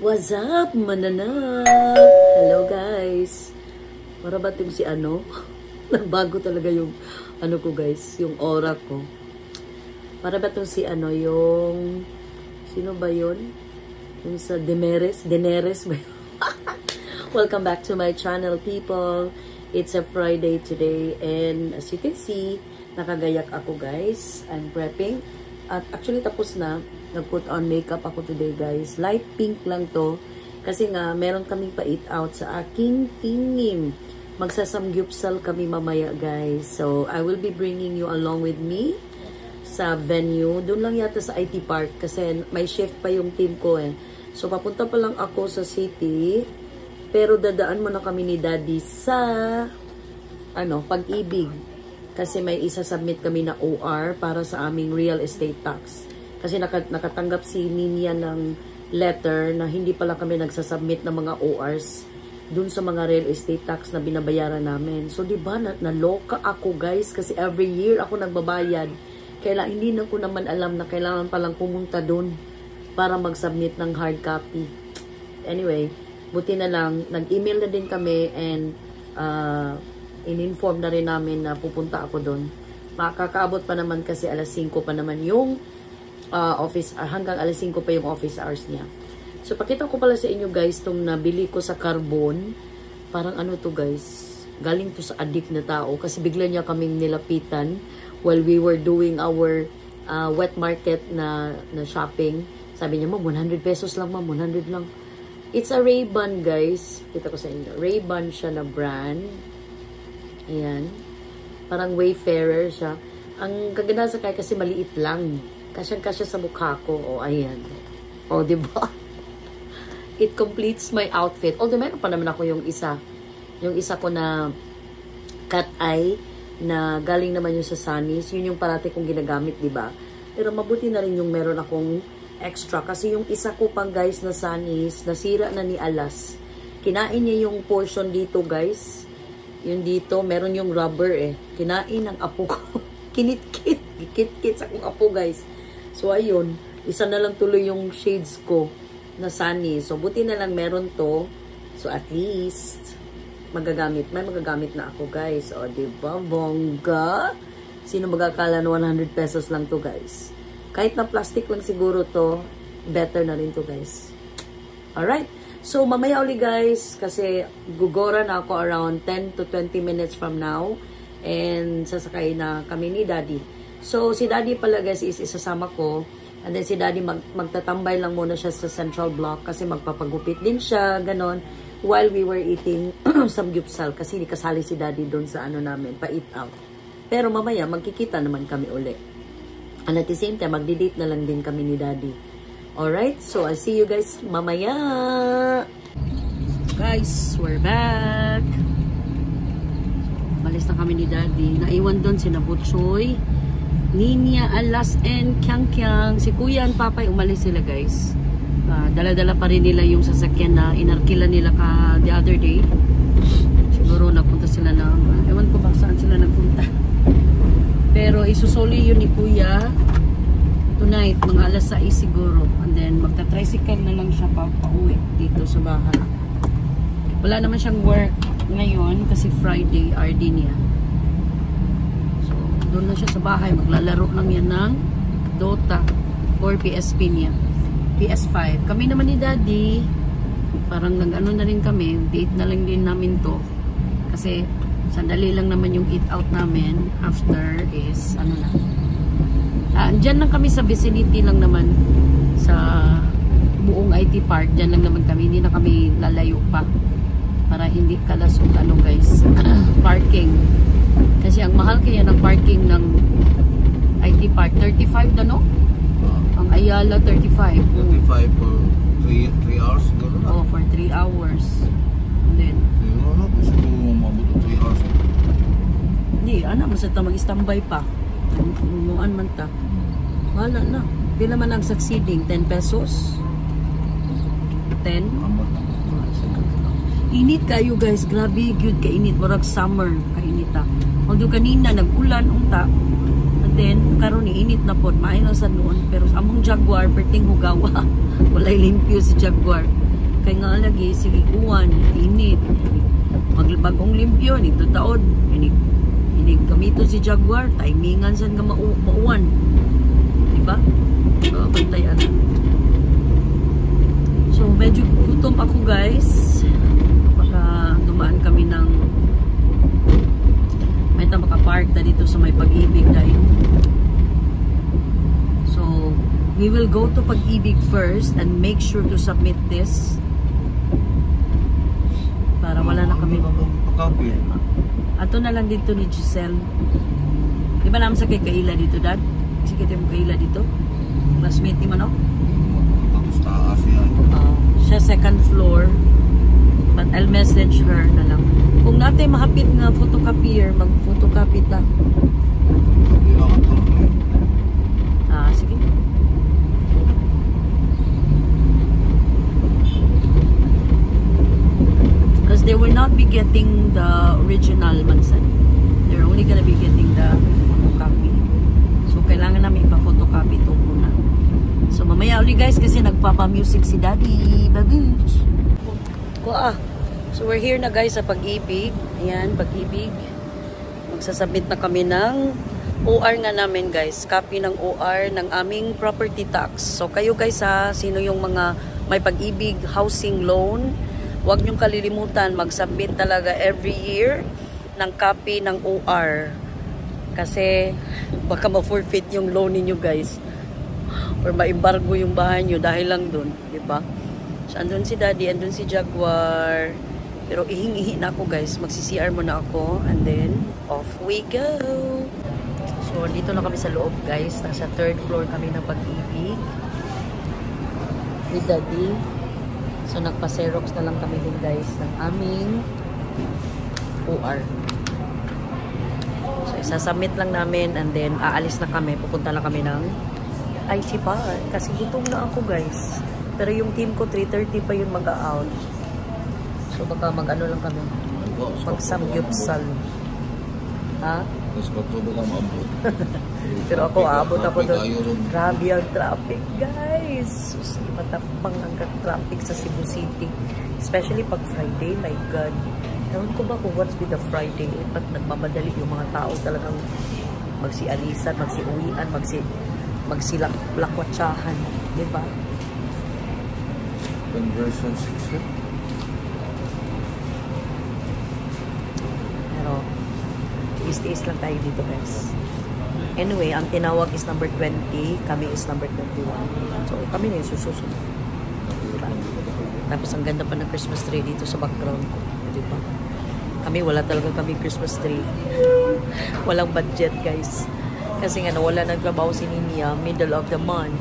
What's up, mananap? Hello guys. Para ba itong si ano? Nagbago talaga yung ano ko guys, yung aura ko. Para ba itong si ano, yung sino ba yun? Yung sa Daenerys ba yun? Welcome back to my channel, people. It's a Friday today and as you can see, nakagayak ako guys. I'm prepping. At actually tapos na. Nag-put on makeup ako today guys. Light pink lang to. Kasi nga, meron kaming pa-eat out sa aking tingin. Magsasamgyupsal kami mamaya guys. So, I will be bringing you along with me sa venue. Doon lang yata sa IT Park. Kasi may shift pa yung team ko eh. So, papunta pa lang ako sa city. Pero dadaan mo na kami ni Daddy sa Pag-ibig. Kasi may isa-submit kami na OR para sa aming real estate tax. Kasi nakatanggap si Ninya ng letter na hindi pala kami nagsasubmit ng mga ORs dun sa mga real estate tax na binabayaran namin. So, diba, naloka ako guys kasi every year ako nagbabayad. Kaya hindi na ko naman alam na kailangan palang pumunta dun para mag-submit ng hard copy. Anyway, buti na lang, nag-email na din kami and in-inform na rin namin na pupunta ako dun. Makakaabot pa naman kasi alas 5 pa naman yung office, hanggang alas 5 pa yung office hours niya. So, pakita ko pala sa inyo guys, itong nabili ko sa Carbon. Parang ano to guys, galing to sa addict na tao. Kasi bigla niya kaming nilapitan while we were doing our wet market na shopping. Sabi niya, ma'am, 100 pesos lang ma'am, 100 lang. It's a Ray-Ban guys. Kita ko sa inyo. Ray-Ban siya na brand. Ayan. Parang Wayfarer siya. Ang kaganda sa kaya kasi maliit lang. Kasyang-kasya sa mukha ko. O, ayan. O, diba? It completes my outfit. Although, meron pa naman ako yung isa. Yung isa ko na cat eye na galing naman yung sa Sunnies. Yun yung parati kong ginagamit, diba? Pero mabuti na rin yung meron akong extra. Kasi yung isa ko pang guys na Sunnies, nasira na ni Alas. Kinain niya yung portion dito, guys. Yung dito, meron yung rubber eh. Kinain ng apo ko. Kinit-kit. Kit-kit sa akong apo, guys. So, ayun. Isa na lang tuloy yung shades ko na sunny. So, buti na lang meron to. So, at least, magagamit. May magagamit na ako, guys. O, diba? Bongga. Sino magkakala na 100 pesos lang to, guys? Kahit na plastic lang siguro to, better na rin to, guys. Alright. So, mamaya uli, guys. Kasi, gugora na ako around 10 to 20 minutes from now. And, sasakay na kami ni Daddy. So, si Daddy pala guys is isasama ko. And then si Daddy magtatambay lang muna siya sa Central Block kasi magpapagupit din siya, ganon. While we were eating samgyupsal kasi hindi kasali si Daddy doon sa ano namin, pa-eat out. Pero mamaya, magkikita naman kami uli. And at the same time, magdi-date na lang din kami ni Daddy. Alright? So, I'll see you guys mamaya! Guys, we're back! Malis na kami ni Daddy. Naiwan doon si Nabutsoy, Ninya, Alas, and Kyang. Si Kuya and Papay, umalis sila guys. Dala-dala pa rin nila yung sasakyan na inarkila nila the other day. Siguro napunta sila na, ewan ko ba saan sila nagpunta. Pero isusoli yun ni Kuya tonight, mga alas 6 siguro. And then magta-tricycle na lang siya pa-uwi dito sa bahay. Wala naman siyang work ngayon kasi Friday, RD niya. Doon na siya sa bahay. Maglalaro lang yan ng Dota or PSP niya. PS5. Kami naman ni Daddy, parang nag-ano na rin kami. Date na lang din namin to. Kasi sandali lang naman yung eat out namin. After is, ano na. Dyan lang kami sa vicinity lang naman. Sa buong IT Park. Dyan lang naman kami. Hindi na kami lalayo pa. Para hindi kalasot, ano guys. Parking. Kasi ang mahal kaya ng parking ng IT Park, 35 na no? Ang Ayala, 35. 35 for 3 hours? Oh, for 3 hours. And then, gusto ko mabot 3 hours. hindi, masata mag-standby pa. Umuan man ta. Wala na. Di naman ang succeeding, 10 pesos. 10. Init kayo guys, grabe, good kainit. Warag summer, kainit ta. Although kanina nag-ulan unta, and then karon ni init na pod, maayo sa noon, pero among Jaguar perting hugawa. Walay limpyo si Jaguar. Kay nga lagi, sige kuwan, init. Magbagong limpyo, nito taon. Inig gamito si Jaguar, timingan saan nga mauwan. Diba? So, bantayan. So, medyo gutom ako guys. Baka dumaan kami ng may makapark na dito sa may Pag-ibig dahil. So, we will go to Pag-ibig first and make sure to submit this para wala na kami ato na lang dito ni Giselle. Di ba naman sa kay Kaila dito, Dad? Kasi kita mo Kaila dito? Classmate ni Mano? Tapos taas yan. Siya second floor. But I'll message her na lang. Kung natin mahapit nga photocopier, mag-photocopy ta. Sige. Because they will not be getting the original Mansan. They're only gonna be getting the photocopy. So, kailangan namin ipa-photocopy ito muna. So, mamaya ulit guys kasi nagpapa-music si Daddy. Babuch! So, we're here na guys sa Pag-ibig. Ayan, Pag-ibig. Magsasubmit na kami ng OR nga namin guys. Copy ng OR ng aming property tax. So, kayo guys ha, sino yung mga may Pag-ibig housing loan, huwag niyong kalilimutan, mag-submit talaga every year ng copy ng OR. Kasi baka ma-forfeit yung loan ninyo guys. Or ma-embargo yung bahay nyo dahil lang dun. Diba? So, andun si Daddy, andun si Jaguar. Pero ihing-ihi na ako guys. Magsi-CR muna ako. And then, off we go. So, dito na kami sa loob guys. Nasa 3rd floor kami ng Pag-ibig. With Daddy. So, nagpa-Xerox na lang kami din guys ng aming OR. So, isasubmit lang namin and then aalis na kami. Pupunta na kami ng IT Park. Kasi gutom na ako guys. Pero yung team ko 3:30 pa yun mag-out. So, baka mag-ano lang kami. Mag-samgyupsal. Ha? Mas pagtubo lang maabot. Pero ako, aabot ako doon. Grabe ang traffic, guys. Susi, matapang ang traffic sa Cebu City. Especially pag Friday, my God. Ewan ko ba kung what's with the Friday? Ba't nagmamadali yung mga tao talagang magsi-alisan, magsi-uwian, magsilakwatsahan. Diba? Conversion 6. Pero, tiis-tiis lang tayo dito, guys. Anyway, ang tinawag is number 20. Kami is number 21. So, kami na yung susunod. Diba? Tapos, ang ganda pa ng Christmas tree dito sa background ko. Diba? Kami, wala talaga kami Christmas tree. Walang budget, guys. Kasi nga, nawala ng trabaho si Ninia, middle of the month.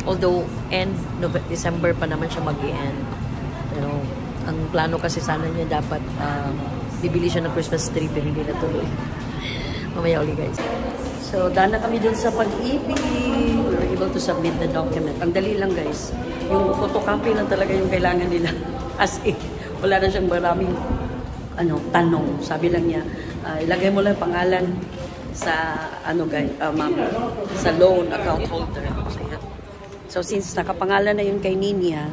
Although, end December pa naman siya mag-i-end. Pero, ang plano kasi sana niya dapat bibili siya ng Christmas tree pero hindi natuloy. Mamaya ulit, guys. So, daan na kami dun sa Pag-ibig. We were able to submit the document. Ang dali lang, guys. Yung photocopy lang talaga yung kailangan nila. As in, wala na siyang maraming tanong. Sabi lang niya, ilagay mo lang pangalan sa, guys, ma'am, sa loan account holder. So, since nakapangalan na yun kay Ninia,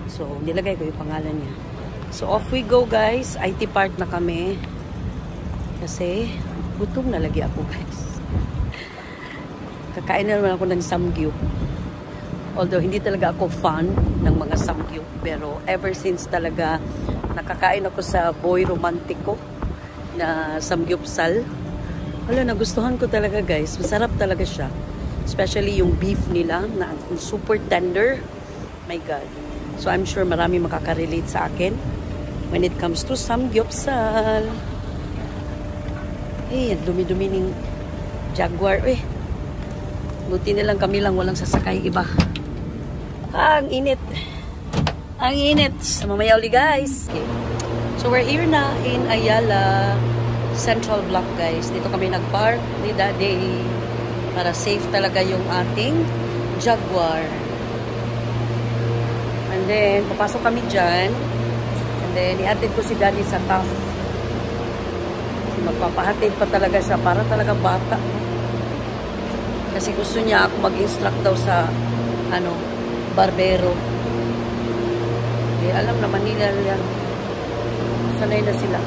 so, nilagay ko yung pangalan niya. So, off we go, guys. IT Park na kami. Kasi, gutom na lagi ako, guys. Kakain na naman ako ng samgyup. Although, hindi talaga ako fan ng mga samgyup. Pero, ever since talaga, nakakain ako sa Boy Romantico na samgyupsal. Wala, nagustuhan ko talaga, guys. Masarap talaga siya. Especially yung beef nila na super tender. My God. So, I'm sure marami makaka-relate sa akin when it comes to samgyupsal. Eh, dumi-dumi ng Jaguar. Eh, buti nilang kami lang walang sasakay iba. Ang init. Ang init. Mamaya ulit, guys. Okay. So, we're here na in Ayala Central Block, guys. Dito kami nag-park ni Daddy para safe talaga yung ating Jaguar. And then, papasok kami dyan. And then, ihatid ko si Daddy sa TAF. Kasi magpapahatid pa talaga siya. Para talaga bata. Kasi gusto niya ako mag-instruct daw sa, barbero. Hindi, alam naman nila yan. Sanay na sila.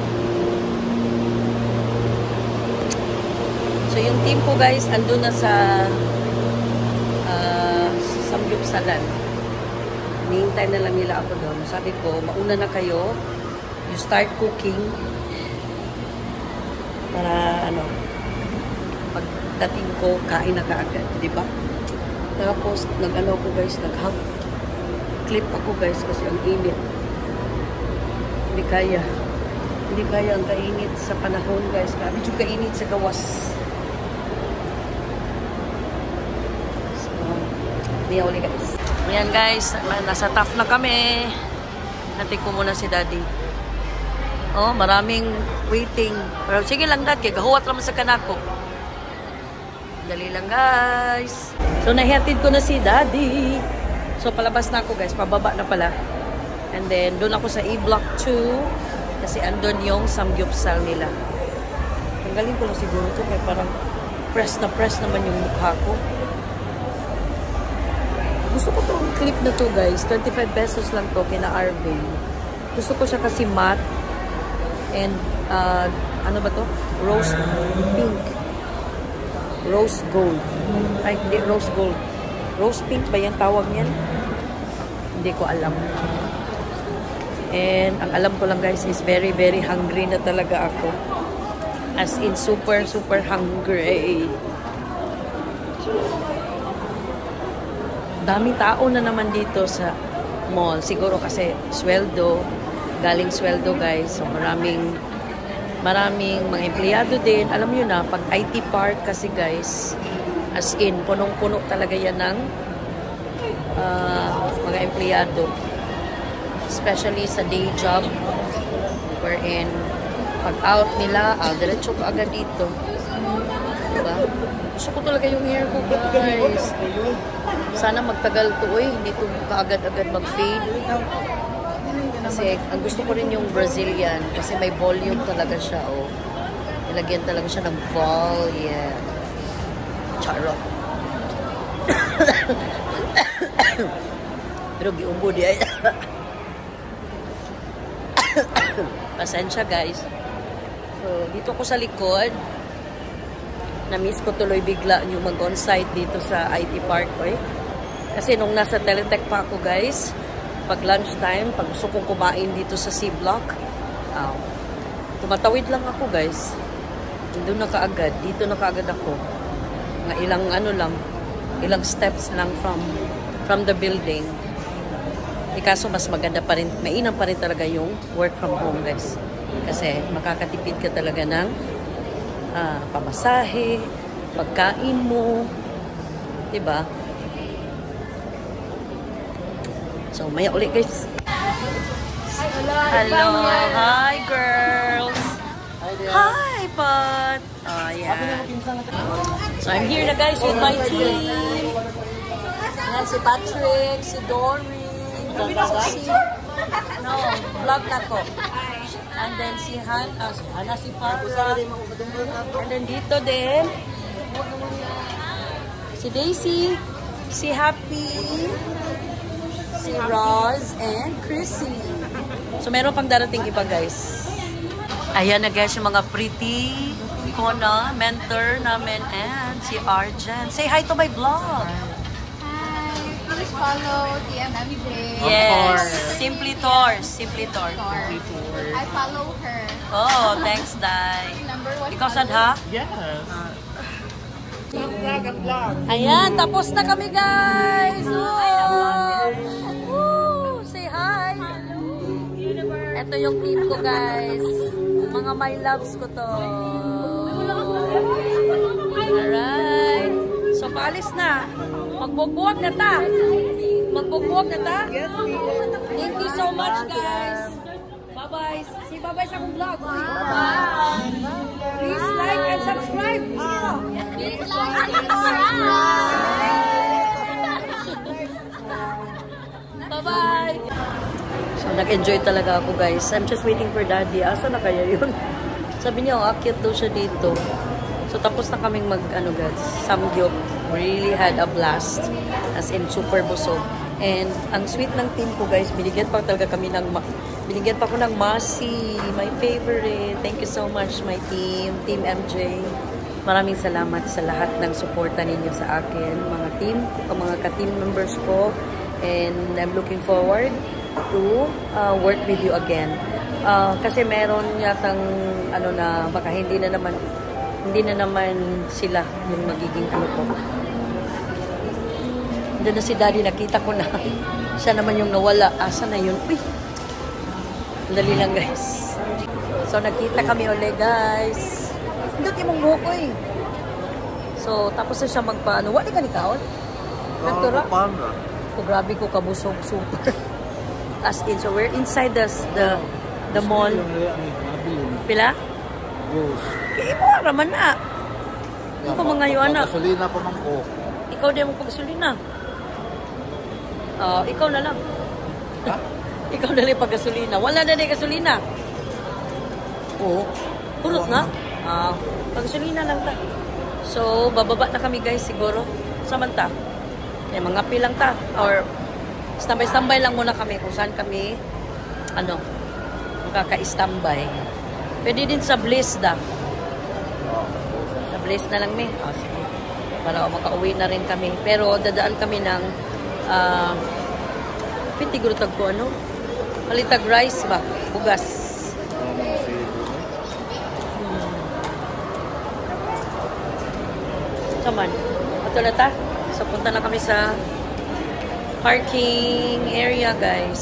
So, yung team ko guys, andun na sa Samgyupsalan. Hinihintay na lang nila ako doon. Sabi ko, mauna na kayo. You start cooking. Para, pagdating ko, kain na kaagad. Diba? Tapos, nag-ano ko guys, nag-half clip ako guys kasi ang init. Hindi kaya. Hindi kaya ang kainit sa panahon guys. Medyo kainit sa gawas. So, niya uli guys. Ayan guys, nasa TAF na kami. Natin ko muna si Daddy. Oh, maraming waiting. Pero sige lang dad, kaya gahuwat naman sa kanako. Dali lang guys. So nahihatid ko na si Daddy. So palabas na ako guys, pababa na pala. And then doon ako sa E-Block 2 kasi andun yung samgyupsal nila. Tanggalin ko lang siguro ito kaya parang press naman yung mukha ko. Gusto ko itong clip na to guys. 25 pesos lang to kina Arvin. Gusto ko siya kasi matte. And, ano ba to? Rose pink. Rose gold. Ay, hindi, rose gold. Rose pink ba yan tawag niyan? Hindi ko alam. And, ang alam ko lang guys is very, very hungry na talaga ako. As in, super, super hungry. Daming tao na naman dito sa mall. Siguro kasi sweldo. Galing sweldo guys. So maraming mga empleyado din. Alam nyo na, pag IT park kasi guys, as in, punong-puno talaga yan ng mga empleyado. Especially sa day job. Wherein, pag out nila, diretso ka agad dito. Diba? Gusto ko talaga yung hair ko guys. Sana magtagal to hindi ko kaagad-agad mag-fade. Kasi ang gusto ko rin yung Brazilian kasi may volume talaga siya. Oh. Ilagyan talaga siya ng volume. Charot. Pero giumbo di ay. Pasensya guys. So, dito ko sa likod. Na-miss ko tuloy bigla yung mag-on-site dito sa IT Park. Kasi nung nasa Teletech pa ako guys, pag lunchtime, pag gusto kong kumain dito sa C-Block, tumatawid lang ako guys. Doon na kaagad. Dito na kaagad ako. Mga ilang steps lang from the building. Kaso mas maganda pa rin, mainam pa rin talaga yung work from home guys. Kasi makakatipid ka talaga ng pamasahe, pagkain mo, diba? So, maya ulit guys. Hello. Hi girls. Hi bud. Oh yeah. So, I'm here na guys with my team. Yan si Patrick, si Dory, vlog na ko. And then si Hana, si Farza. And then dito din, si Daisy, si Happy, si Roz, and Chrissy. So, meron pang darating iba, guys. Ayan na, guys, yung mga pretty Kona, mentor namin, and si Arjen. Say hi to my vlog. Please follow TMMJ. Yes, Simply Tours. Simply Tours. I follow her. Oh, thanks, Dai. Number one. Ikaw, Sadha? Yes. Ayan, tapos na kami, guys! Woo! Say hi! Ito yung team ko, guys. Mga my loves ko to. Alright. So, paalis na. Magbugbuwag na ta. Magbugbuwag na ta. Thank you so much, guys. Bye-bye. See bye-bye sa akong vlog. Bye-bye. Please like and subscribe. Please like and subscribe. Bye-bye. So, nag-enjoy talaga ako, guys. I'm just waiting for Daddy. Asa na kaya yun? Sabi niya, akyat daw siya dito. So, tapos na kaming guys, samgyup. Really had a blast. As in, super busog. And ang sweet ng team ko guys, binigyan pa talaga kami ng binigyan pa ko ng Masi, my favorite. Thank you so much my team, Team MJ. Maraming salamat sa lahat ng suporta ninyo sa akin, mga team, mga ka-team members ko. And I'm looking forward to work with you again. Kasi meron yatang ano na baka hindi na naman sila yung magiging ano ko. Doon na si Daddy, nakita ko na. Siya naman yung nawala. Asa na yun? Uy! Dali lang, guys. So, nakita kami ulit, guys. Hindi mong buhok ko, eh. So, tapos na siya magpaano. Wali ka ni Kaon? Nagtura? Oh, grabe ko kabusog. Super. As in, so we're inside the mall. Pila? Kaya mo, raman na. Ikaw mga yung anak. Gasolina pa man ko. Ikaw din mo paggasolina. Ikaw na lang. Ha? Ikaw na lang paggasolina. Wala na din gasolina. Oo. Purot na. Paggasolina lang ta. So, bababa na kami guys siguro. Samanta. Mga pilang ta. Or, standby lang muna kami kung saan kami, makaka-standby. Pwede din sa Bliss da. Sa Bliss na lang sige. Para makauwi na rin kami. Pero, dadaan kami ng pitigurutag ko palitag rice ba? Bugas. Saman. Ito na ta. So, punta na kami sa parking area, guys.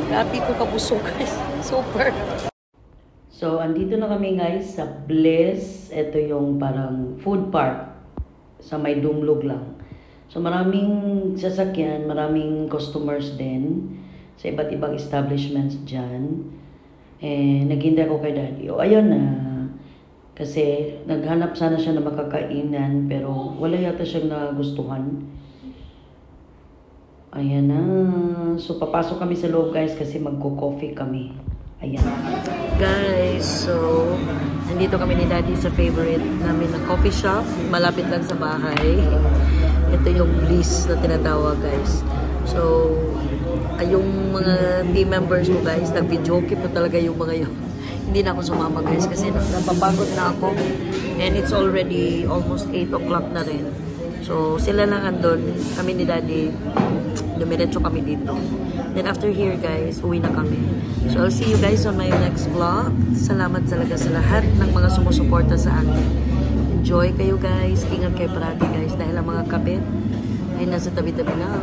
Grabe ko kabusog, guys. Super. So, andito na kami, guys, sa Bliss. Ito yung parang food park sa may Dumlog lang. So, maraming sasakyan, maraming customers din sa iba't ibang establishments dyan. Naghintay ko kay Daddy. Ayun na. Kasi, naghanap sana siya na makakainan, pero wala yata siyang nagustuhan. Ayan na. So, papasok kami sa loob, guys, kasi magko-coffee kami. Ayan. Guys, so, nandito kami ni Daddy sa favorite namin na coffee shop. Malapit lang sa bahay. Ito yung Bliss na tinatawag, guys. So, yung mga team members ko, guys, nag-videoke pa talaga yung mga yun. Hindi na ako sumama, guys, kasi napapagod na ako. And it's already almost 8 o'clock na rin. So, sila lang andun. Kami ni Daddy, dumiretso kami dito. Then after here, guys, uwi na kami. So, I'll see you guys on my next vlog. Salamat talaga sa lahat ng mga sumusuporta sa akin. Enjoy kayo, guys. Ingat kayo parati, guys. Dahil ang mga kabit ay nasa tabi-tabi na.